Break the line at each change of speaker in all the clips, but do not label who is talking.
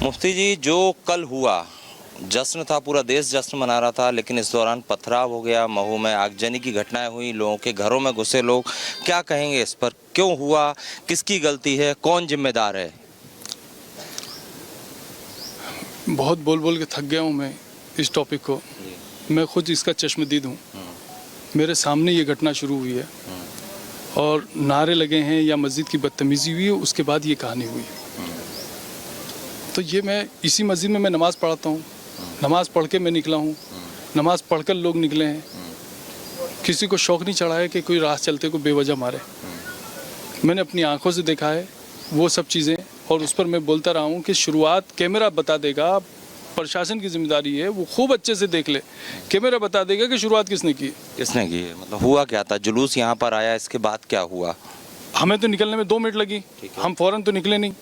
मुफ्ती जी, जो कल हुआ जश्न था, पूरा देश जश्न मना रहा था, लेकिन इस दौरान पथराव हो गया, महू में आगजनी की घटनाएं हुई, लोगों के घरों में घुसे लोग। क्या कहेंगे इस पर? क्यों हुआ? किसकी गलती है? कौन जिम्मेदार है?
बहुत बोल बोल के थक गया हूँ मैं इस टॉपिक को। मैं खुद इसका चश्मदीद हूँ। मेरे सामने ये घटना शुरू हुई है और नारे लगे हैं या मस्जिद की बदतमीजी हुई है, उसके बाद ये कहानी हुई। तो ये मैं इसी मस्जिद में मैं नमाज़ पढ़ाता हूँ, नमाज़ पढ़ के मैं निकला हूँ, नमाज़ पढ़कर लोग निकले हैं। किसी को शौक़ नहीं चढ़ा है कि कोई राह चलते को बेवजह मारे। मैंने अपनी आंखों से देखा है वो सब चीज़ें, और उस पर मैं बोलता रहा हूँ कि शुरुआत कैमरा बता देगा। प्रशासन की जिम्मेदारी है वो खूब अच्छे से देख ले, कैमरा बता देगा कि शुरुआत किसने की
है? मतलब हुआ क्या था? जुलूस यहाँ पर आया, इसके बाद क्या हुआ?
हमें तो निकलने में 2 मिनट लगी, हम फ़ौरन तो निकले नहीं।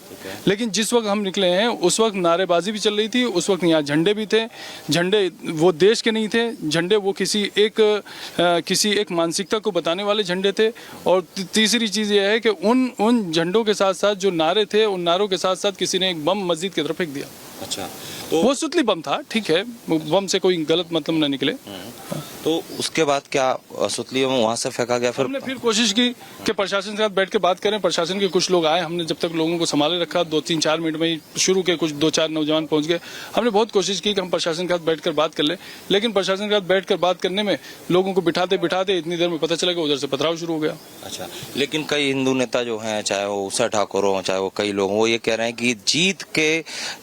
लेकिन जिस वक्त हम निकले हैं उस वक्त नारेबाजी भी चल रही थी, उस वक्त यहाँ झंडे भी थे। झंडे वो देश के नहीं थे, झंडे वो किसी एक मानसिकता को बताने वाले झंडे थे। और तीसरी चीज़ ये है कि उन झंडों के साथ साथ जो नारे थे, उन नारों के साथ साथ किसी ने एक बम मस्जिद की तरफ फेंक दिया।
अच्छा, तो
वो सुतली बम था, ठीक है, बम से कोई गलत मतलब न निकले।
तो उसके बाद क्या सुतली में वहाँ से फेंका गया?
हमने फिर कोशिश की कि प्रशासन के साथ बैठ के बात करें। प्रशासन के कुछ लोग आए, हमने जब तक लोगों को संभाले रखा, 2-3-4 मिनट में ही शुरू के कुछ 2-4 नौजवान पहुंच गए। हमने बहुत कोशिश की कि हम प्रशासन के साथ बैठकर बात कर लें, लेकिन प्रशासन के साथ बैठकर बात करने में लोगों को बिठाते बिठाते इतनी देर में पता चला कि उधर से पथराव शुरू हो गया।
अच्छा, लेकिन कई हिंदू नेता जो हैं, चाहे वो उषा ठाकुर हो, चाहे वो कई लोग, वो ये कह रहे हैं कि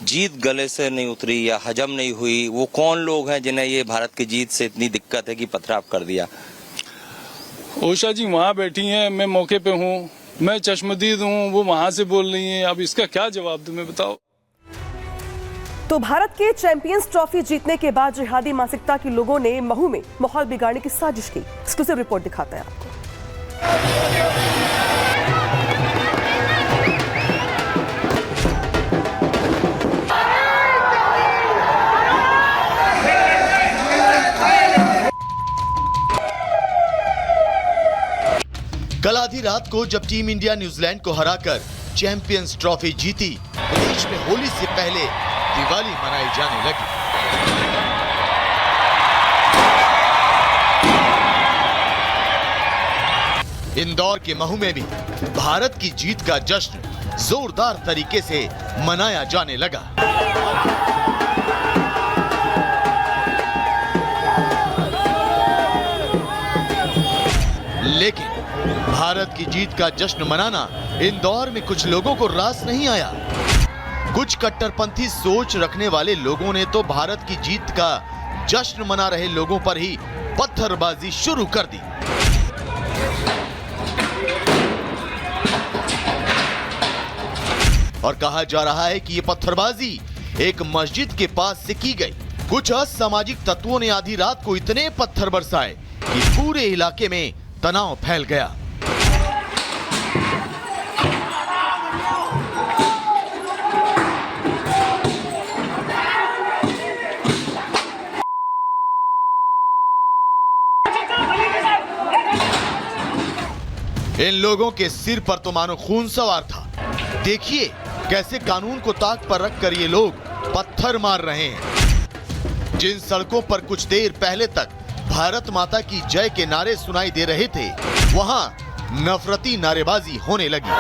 जीत गले से नहीं उतरी या हजम नहीं हुई। वो कौन लोग हैं जिन्हें ये भारत की जीत से इतनी दिक्कत है कि पथराव कर दिया?
उषा जी वहाँ बैठी हैं, मैं मौके पे हूँ, मैं चश्मदीद हूँ, वो वहाँ से बोल रही हैं। अब इसका क्या जवाब दूँ मैं, बताओ।
तो भारत के चैंपियंस ट्रॉफी जीतने के बाद जिहादी मानसिकता के लोगों ने महू में माहौल बिगाड़ने की साजिश की। एक्सक्लूसिव रिपोर्ट दिखाता है आपको।
कल आधी रात को जब टीम इंडिया न्यूजीलैंड को हराकर चैंपियंस ट्रॉफी जीती, देश में होली से पहले दिवाली मनाई जाने लगी। इंदौर के महू में भी भारत की जीत का जश्न जोरदार तरीके से मनाया जाने लगा। लेकिन भारत की जीत का जश्न मनाना इंदौर में कुछ लोगों को रास नहीं आया। कुछ कट्टरपंथी सोच रखने वाले लोगों ने तो भारत की जीत का जश्न मना रहे लोगों पर ही पत्थरबाजी शुरू कर दी। और कहा जा रहा है कि ये पत्थरबाजी एक मस्जिद के पास से की गई। कुछ असामाजिक तत्वों ने आधी रात को इतने पत्थर बरसाए कि पूरे इलाके में तनाव फैल गया। इन लोगों के सिर पर तो मानो खून सवार था। देखिए कैसे कानून को ताक पर रखकर ये लोग पत्थर मार रहे हैं। जिन सड़कों पर कुछ देर पहले तक भारत माता की जय के नारे सुनाई दे रहे थे, वहां नफरती नारेबाजी होने लगी।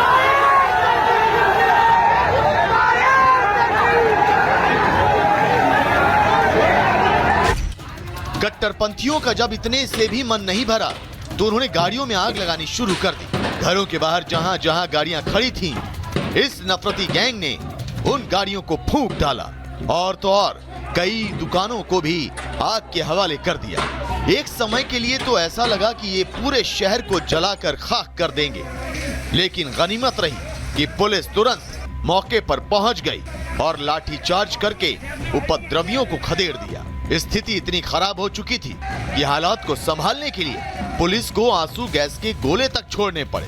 कट्टरपंथियों का जब इतने से भी मन नहीं भरा तो उन्होंने गाड़ियों में आग लगानी शुरू कर दी। घरों के बाहर जहां जहां गाड़ियां खड़ी थीं, इस नफरती गैंग ने उन गाड़ियों को फूंक डाला और तो और कई दुकानों को भी आग के हवाले कर दिया। एक समय के लिए तो ऐसा लगा कि ये पूरे शहर को जलाकर खाक कर देंगे, लेकिन गनीमत रही कि पुलिस तुरंत मौके पर पहुंच गई और लाठीचार्ज करके उपद्रवियों को खदेड़ दिया। स्थिति इतनी खराब हो चुकी थी कि हालात को संभालने के लिए पुलिस को आंसू गैस के गोले तक छोड़ने पड़े।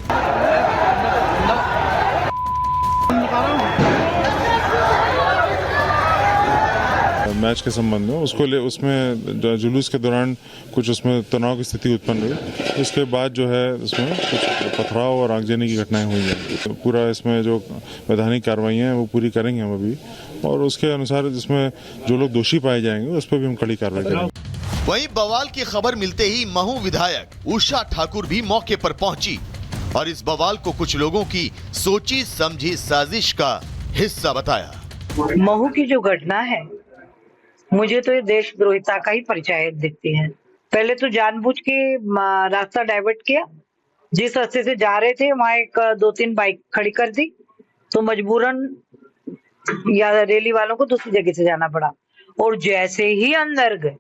मैच के संबंध में उसमें जुलूस के दौरान कुछ उसमें तनाव की स्थिति उत्पन्न हुई। उसके बाद जो है उसमें कुछ पथराव और आगजनी की घटनाएं हुई हैं। पूरा इसमें जो वैधानिक कार्रवाइयाँ हैं वो पूरी करेंगे हम अभी, और उसके अनुसार जिसमें जो लोग दोषी पाए जाएंगे उस पर भी हम कड़ी कार्रवाई करेंगे।
वहीं बवाल की खबर मिलते ही महू विधायक उषा ठाकुर भी मौके पर पहुंची और इस बवाल को कुछ लोगों की सोची समझी साजिश का हिस्सा बताया।
महू की जो घटना है, मुझे तो ये देशद्रोहिता का ही परिचय दिखती है। पहले तो जानबूझ के रास्ता डाइवर्ट किया, जिस रास्ते से जा रहे थे वहां एक 2-3 बाइक खड़ी कर दी, तो मजबूरन या रैली वालों को दूसरी जगह से जाना पड़ा। और जैसे ही अंदर गए,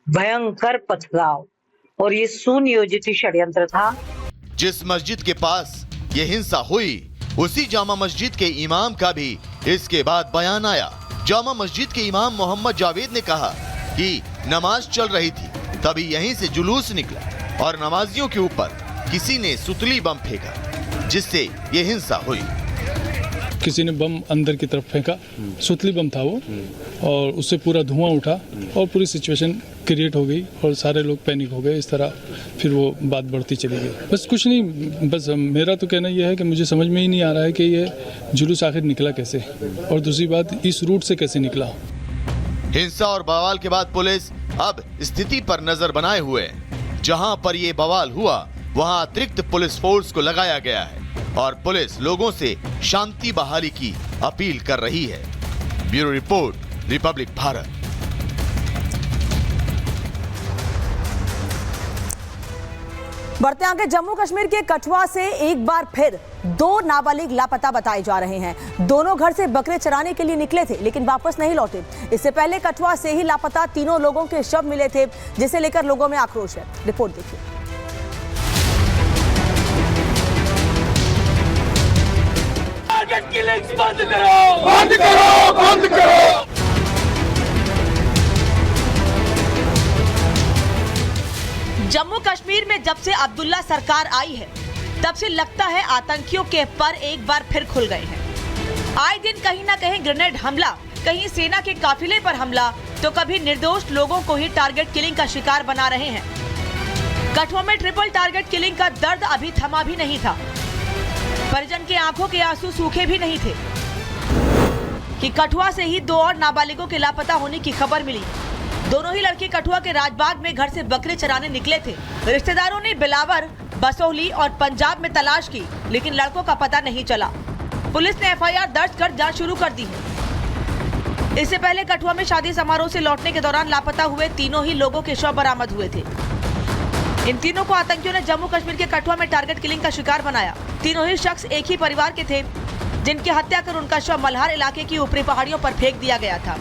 भयंकर पथराव, और ये सुनियोजित षड्यंत्र था।
जिस मस्जिद के पास ये हिंसा हुई, उसी जामा मस्जिद के इमाम का भी इसके बाद बयान आया। जामा मस्जिद के इमाम मोहम्मद जावेद ने कहा कि नमाज चल रही थी, तभी यहीं से जुलूस निकला और नमाजियों के ऊपर किसी ने सुतली बम फेंका, जिससे ये हिंसा हुई।
किसी ने बम अंदर की तरफ फेंका, सुतली बम था वो, और उससे पूरा धुआं उठा और पूरी सिचुएशन क्रिएट हो गई और सारे लोग पैनिक हो गए। इस तरह फिर वो बात बढ़ती चली गई। बस कुछ नहीं, बस मेरा तो कहना यह है कि मुझे समझ में ही नहीं आ रहा है कि ये जुलूस आखिर निकला कैसे, और दूसरी बात इस रूट से कैसे निकला।
हिंसा और बवाल के बाद पुलिस अब स्थिति पर नजर बनाए हुए है। जहां पर ये बवाल हुआ वहां अतिरिक्त पुलिस फोर्स को लगाया गया है और पुलिस लोगों से शांति बहाली की अपील कर रही है। Bureau report, Republic Bharat.
बढ़ते आगे, जम्मू कश्मीर के कठुआ से एक बार फिर 2 नाबालिग लापता बताए जा रहे हैं। दोनों घर से बकरे चराने के लिए निकले थे लेकिन वापस नहीं लौटे। इससे पहले कठुआ से ही लापता 3 लोगों के शव मिले थे, जिसे लेकर लोगों में आक्रोश है। रिपोर्ट देखिए।
बंद करो, बंद करो, बंद करो।
जम्मू कश्मीर में जब से अब्दुल्ला सरकार आई है, तब से लगता है आतंकियों के पर एक बार फिर खुल गए हैं। आए दिन कहीं ना कहीं ग्रेनेड हमला, कहीं सेना के काफिले पर हमला, तो कभी निर्दोष लोगों को ही टारगेट किलिंग का शिकार बना रहे हैं। कठुआ में ट्रिपल टारगेट किलिंग का दर्द अभी थमा भी नहीं था। परिजन के आंखों के आंसू सूखे भी नहीं थे कि कठुआ से ही 2 और नाबालिगों के लापता होने की खबर मिली। दोनों ही लड़के कठुआ के राजबाग में घर से बकरे चराने निकले थे। रिश्तेदारों ने बिलावर, बसोहली और पंजाब में तलाश की, लेकिन लड़कों का पता नहीं चला। पुलिस ने FIR दर्ज कर जांच शुरू कर दी है। इससे पहले कठुआ में शादी समारोह से लौटने के दौरान लापता हुए 3 ही लोगों के शव बरामद हुए थे। इन 3 को आतंकियों ने जम्मू कश्मीर के कठुआ में टारगेट किलिंग का शिकार बनाया। 3 ही शख्स एक ही परिवार के थे, जिनकी हत्या कर उनका शव मल्हार इलाके की ऊपरी पहाड़ियों पर फेंक दिया गया था।